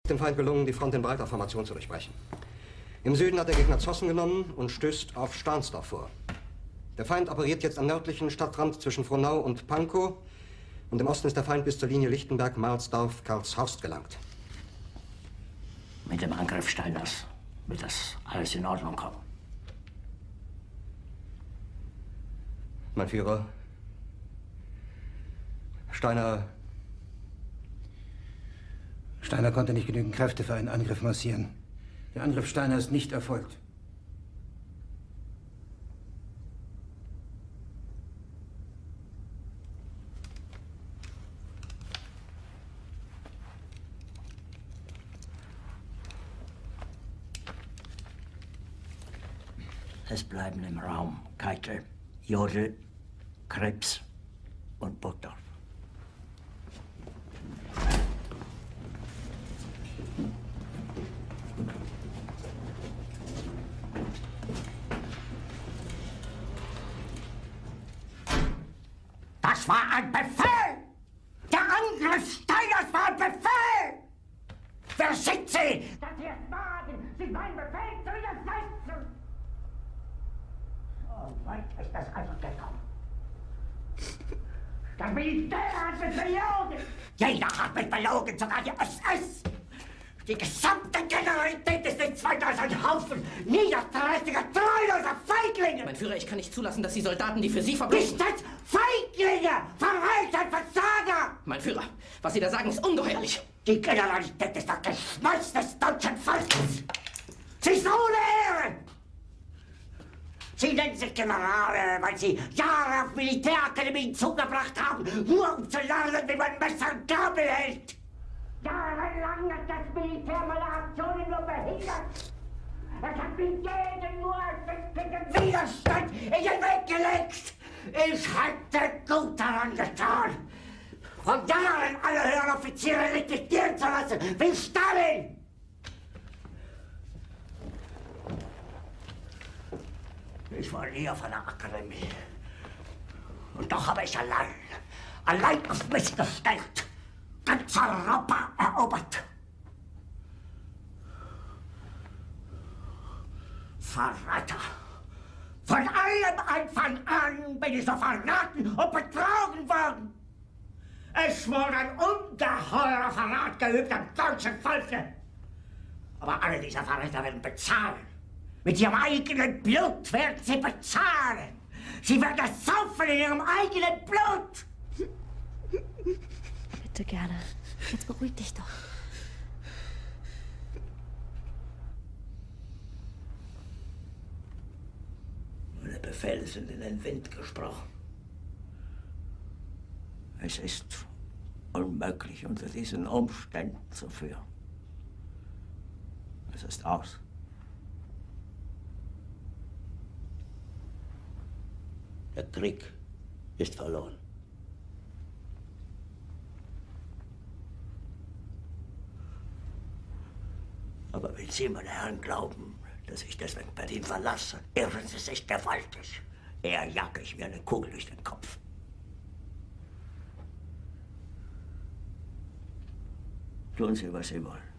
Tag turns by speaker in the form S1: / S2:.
S1: Dem Feind gelungen, die Front in breiter Formation zu durchbrechen. Im Süden hat der Gegner Zossen genommen und stößt auf Stahnsdorf vor. Der Feind operiert jetzt am nördlichen Stadtrand zwischen Frohnau und Pankow und im Osten ist der Feind bis zur Linie Lichtenberg-Marsdorf-Karlshorst gelangt.
S2: Mit dem Angriff Steiners wird das alles in Ordnung kommen.
S1: Mein Führer, Steiner
S3: konnte nicht genügend Kräfte für einen Angriff massieren. Der Angriff Steiner ist nicht erfolgt.
S2: Es bleiben im Raum Keitel, Jodl, Krebs und Burgdorf. Das war ein Befehl! Der Angriff Steiners war ein Befehl! Wer sind Sie, dass Sie es wagen, sich meinen Befehl zu widersetzen? So weit ist das also gekommen. Das Militär hat mich belogen! Jeder hat mich belogen, sogar die SS! Die gesamte Generalität ist nichts weiter als ein Haufen niederträchtiger, treuloser Feiglinge!
S4: Mein Führer, ich kann nicht zulassen, dass die Soldaten, die für Sie verbringen...
S2: Nicht als Feiglinge! Verreiter, Versager!
S4: Mein Führer, was Sie da sagen, ist ungeheuerlich.
S2: Die Generalität ist das Geschmeiß des deutschen Volkes! Sie ist ohne Ehre! Sie nennen sich Generale, weil Sie Jahre auf Militärakademien zugebracht haben, nur um zu lernen, wie man Messer und Gabel hält! Jahrelang hat das Militär meine Aktionen nur behindert! Es hat mir jeden nur ersichtlichen Widerstand in den Weg gelegt! Ich hätte gut daran getan, von Jahren alle höheren Offiziere liquidieren zu lassen, wie Stalin! Ich war nie auf einer Akademie. Und doch habe ich allein auf mich gestellt, ganz Europa erobert. Verräter! Von allem Anfang an bin ich so verraten und betrogen worden. Es wurde ein ungeheurer Verrat geübt am deutschen Volke. Aber alle diese Verräter werden bezahlen. Mit ihrem eigenen Blut werden sie bezahlen. Sie werden das saufen in ihrem eigenen Blut.
S5: Bitte gerne. Jetzt beruhig dich doch.
S2: Meine Befehle sind in den Wind gesprochen. Es ist unmöglich, unter diesen Umständen zu führen. Es ist aus. Der Krieg ist verloren. Aber wenn Sie, meine Herren, glauben, dass ich deswegen Berlin verlasse, irren Sie sich gewaltig. Eher jage ich mir eine Kugel durch den Kopf. Tun Sie, was Sie wollen.